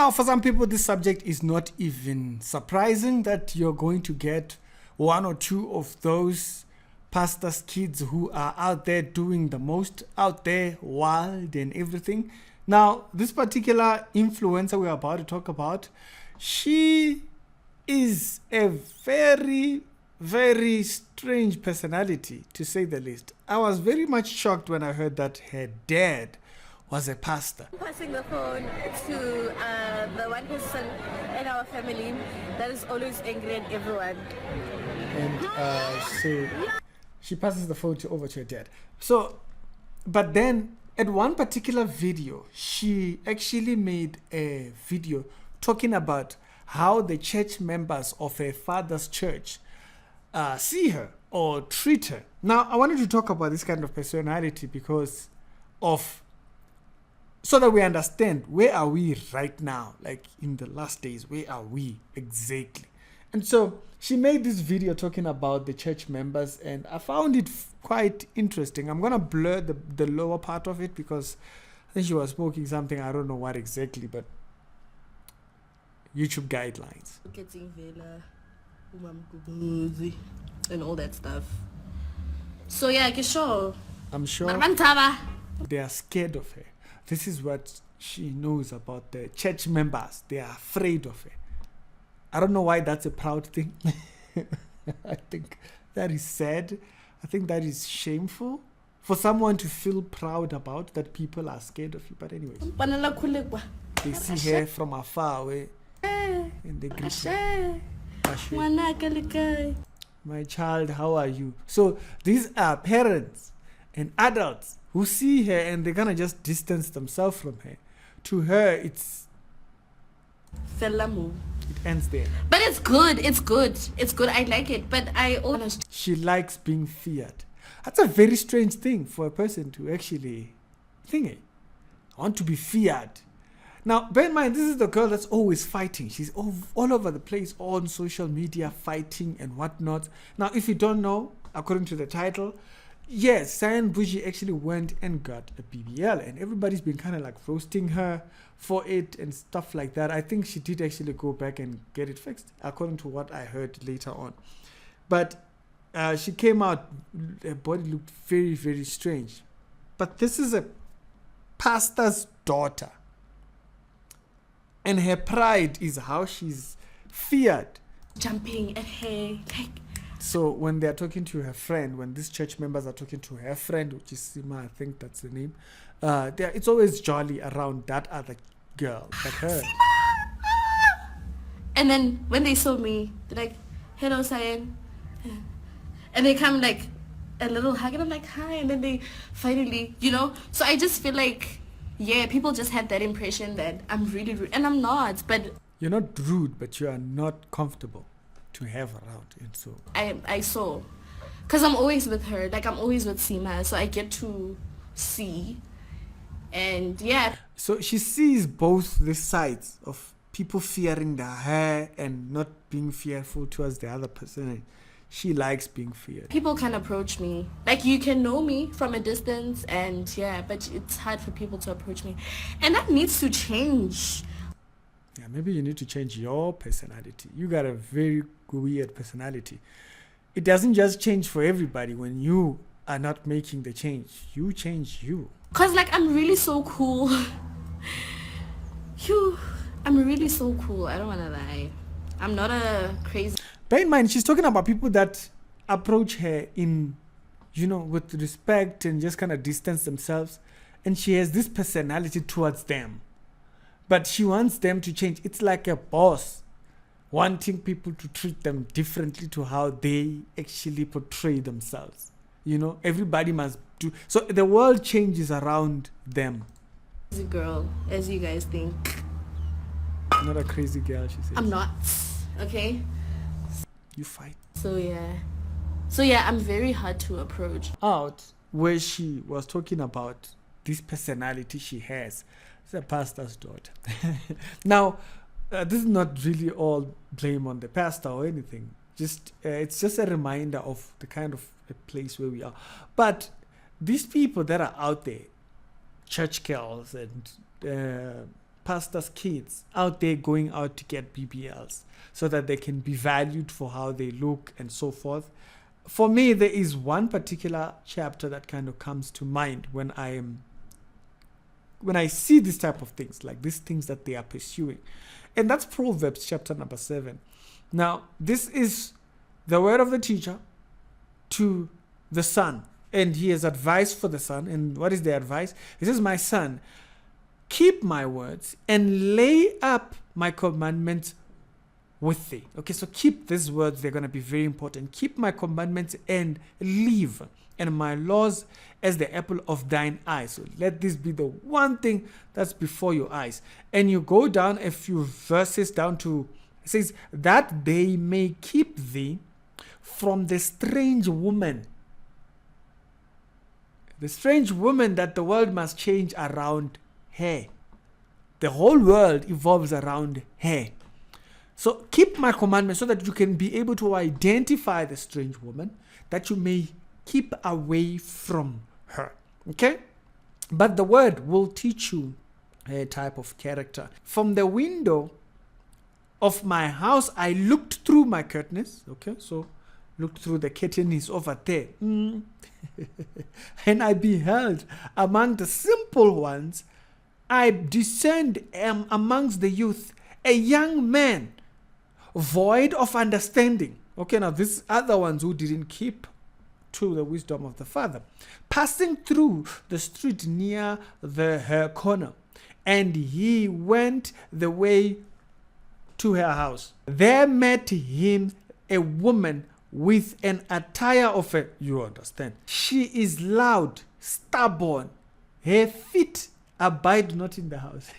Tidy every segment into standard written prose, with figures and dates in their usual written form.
Now, for some people, this subject is not even surprising that you're going to get one or two of those pastors' kids who are out there doing the most, out there wild and everything. Now, this particular influencer we're about to talk about, she is a very, very strange personality, to say the least. I was very much shocked when I heard that her dad was a pastor. Passing the phone to the one person in our family that is always angry at everyone. And so she passes the phone over to her dad. So, but then at one particular video, she actually made a video talking about how the church members of her father's church see her or treat her. Now, I wanted to talk about this kind of personality because of, so that we understand where are we right now, like in the last days, where are we exactly? And so she made this video talking about the church members, and I found it quite interesting. I'm gonna blur the lower part of it because I think she was smoking something, I don't know what exactly, but YouTube guidelines. And all that stuff. So yeah, sure. I'm sure they are scared of her. This is what she knows about the church members. They are afraid of her. I don't know why that's a proud thing. I think that is sad. I think that is shameful for someone to feel proud about that people are scared of you. But anyways, they see her from afar away and they greet her. My child, how are you? So these are parents and adults who see her and they're gonna just distance themselves from her. To her, it ends there. But it's good. It's good. It's good. I like it. But she likes being feared. That's a very strange thing for a person to actually think. I want to be feared. Now, bear in mind, this is the girl that's always fighting. She's all over the place on social media, fighting and whatnot. Now, if you don't know, according to the title, yes, Cyan boujee actually went and got a BBL, and everybody's been kind of like roasting her for it and stuff like that. I think she did actually go back and get it fixed, according to what I heard later on. But she came out, her body looked very, very strange. But this is a pastor's daughter. And her pride is how she's feared. Jumping at her. So when they're talking to her friend, when these church members are talking to her friend, which is Sima, I think that's the name, it's always jolly around that other girl, like her. And then when they saw me, they're like, hello, Cyan. And they come like a little hug, and I'm like, hi. And then they finally, so I just feel like, yeah, people just had that impression that I'm really rude, and I'm not, but... You're not rude, but you are not comfortable to have around. And so... I saw. Because I'm always with her, like I'm always with Sima, so I get to see. And yeah. So she sees both the sides of people fearing her and not being fearful towards the other person. She likes being feared. People can approach me. Like, you can know me from a distance, and yeah, but it's hard for people to approach me. And that needs to change. Yeah, maybe you need to change your personality. You got a very weird personality. It doesn't just change for everybody when you are not making the change. You change you. Because, like, I'm really so cool. I'm really so cool. I don't want to lie. I'm not a crazy... Bear in mind, she's talking about people that approach her in, with respect and just kind of distance themselves. And she has this personality towards them. But she wants them to change. It's like a boss wanting people to treat them differently to how they actually portray themselves. Everybody must do. So the world changes around them. Crazy girl, as you guys think. I'm not a crazy girl, she says. I'm not. Okay? You fight. So yeah, I'm very hard to approach. Out where she was talking about this personality she has. It's a pastor's daughter. Now, this is not really all blame on the pastor or anything. It's just a reminder of the kind of a place where we are. But these people that are out there, church girls and pastors' kids out there going out to get BBLs so that they can be valued for how they look and so forth. For me, there is one particular chapter that kind of comes to mind when I see these type of things, like these things that they are pursuing. And that's Proverbs chapter number 7. Now, this is the word of the teacher to the son. And he has advice for the son. And what is the advice? He says, my son, keep my words and lay up my commandments with thee. Okay, so keep these words. They're going to be very important. Keep my commandments and live, and my laws as the apple of thine eye. So let this be the one thing that's before your eyes. And you go down a few verses down to, it says, that they may keep thee from the strange woman. The strange woman that the world must change around her. The whole world evolves around her. So keep my commandments so that you can be able to identify the strange woman, that you may keep away from her. Okay? But the word will teach you a type of character. From the window of my house, I looked through my curtains. Okay? So looked through the curtain is over there. And I beheld among the simple ones, I discerned amongst the youth a young man void of understanding. Okay, now these other ones who didn't keep to the wisdom of the father, passing through the street near her corner, and he went the way to her house. There met him a woman with an attire of a, you understand, she is loud, stubborn, her feet abide not in the house.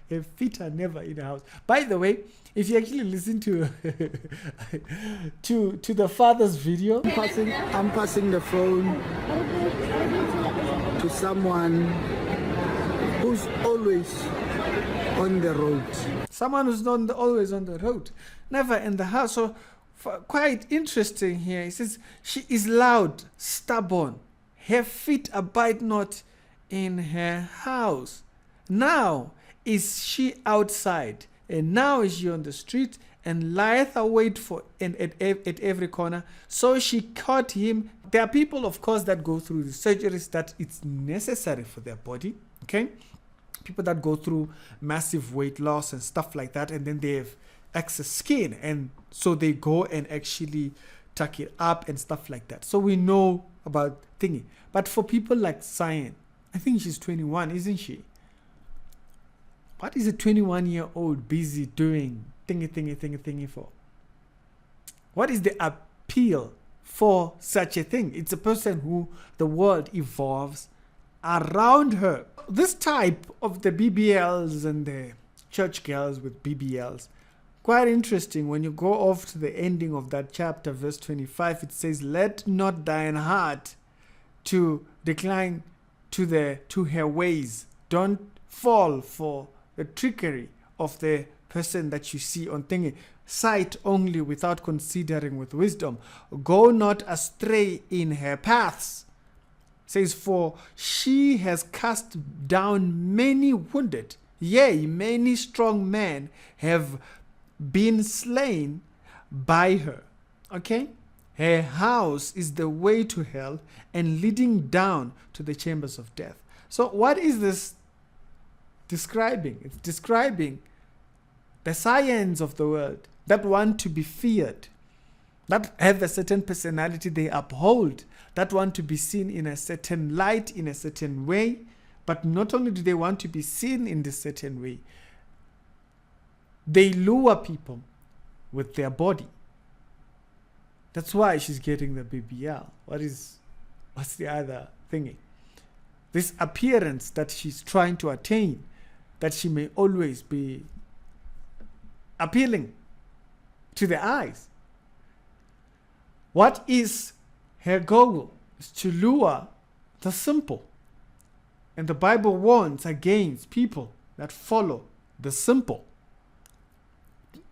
Her feet are never in the house. By the way, if you actually listen to to the father's video, I'm passing the phone to someone who's always on the road. Someone who's not always on the road, never in the house. So quite interesting here. He says she is loud, stubborn, her feet abide not in her house. Now is she outside, and now is she on the street, and lieth await for and at every corner. So she caught him. There are people, of course, that go through the surgeries that it's necessary for their body. Okay, people that go through massive weight loss and stuff like that, and then they have excess skin, and so they go and actually tuck it up and stuff like that. So we know about thingy. But for people like Cyan, I think she's 21, isn't she? What is a 21-year-old busy doing thingy for? What is the appeal for such a thing? It's a person who the world evolves around her. This type of the BBLs and the church girls with BBLs, quite interesting. When you go off to the ending of that chapter, verse 25, it says, let not thine heart to decline to her ways. Don't fall for the trickery of the person that you see on thingy. Sight only without considering with wisdom. Go not astray in her paths. Says, for she has cast down many wounded. Yea, many strong men have been slain by her. Okay? Her house is the way to hell and leading down to the chambers of death. So what is this describing? It's describing the science of the world that want to be feared, that have a certain personality they uphold, that want to be seen in a certain light, in a certain way. But not only do they want to be seen in this certain way, they lure people with their body. That's why she's getting the BBL. What's the other thingy? This appearance that she's trying to attain, that she may always be appealing to the eyes. What is her goal? Is to lure the simple. And the Bible warns against people that follow the simple.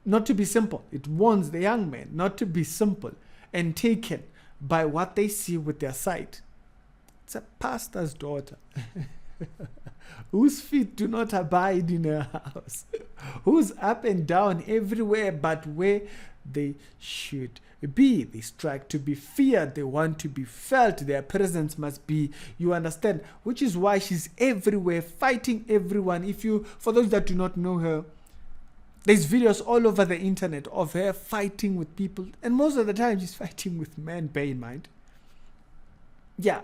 Not to be simple. It warns the young men not to be simple and taken by what they see with their sight. It's a pastor's daughter. whose feet do not abide in her house, who's up and down everywhere but where they should be. They strike to be feared, they want to be felt, their presence must be, you understand, which is why she's everywhere, fighting everyone. For those that do not know her, there's videos all over the internet of her fighting with people, and most of the time she's fighting with men, bear in mind. Yeah,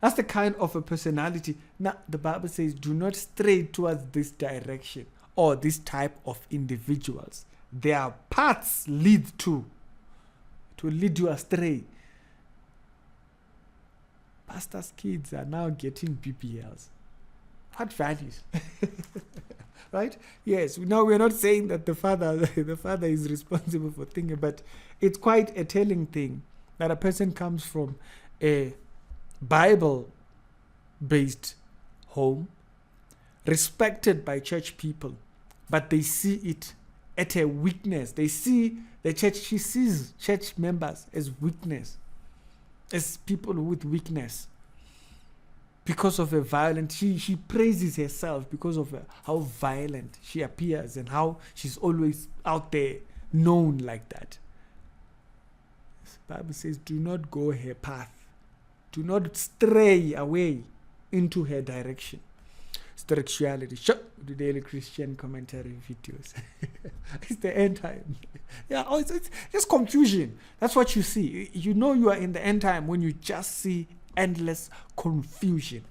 that's the kind of a personality. Now, the Bible says, do not stray towards this direction or this type of individuals. Their paths lead to lead you astray. Pastors' kids are now getting BBLs. What values? Right? Yes. Now we're not saying that the father is responsible for thinking, but it's quite a telling thing that a person comes from a Bible-based home, respected by church people, but they see it at a weakness. They see the church, she sees church members as weakness, as people with weakness. Because of her violent, she praises herself because of how violent she appears and how she's always out there known like that. The Bible says, do not go her path. Do not stray away into her direction. Spirituality. The daily Christian commentary videos. It's the end time. Yeah, it's confusion. That's what you see. You know you are in the end time when you just see endless confusion.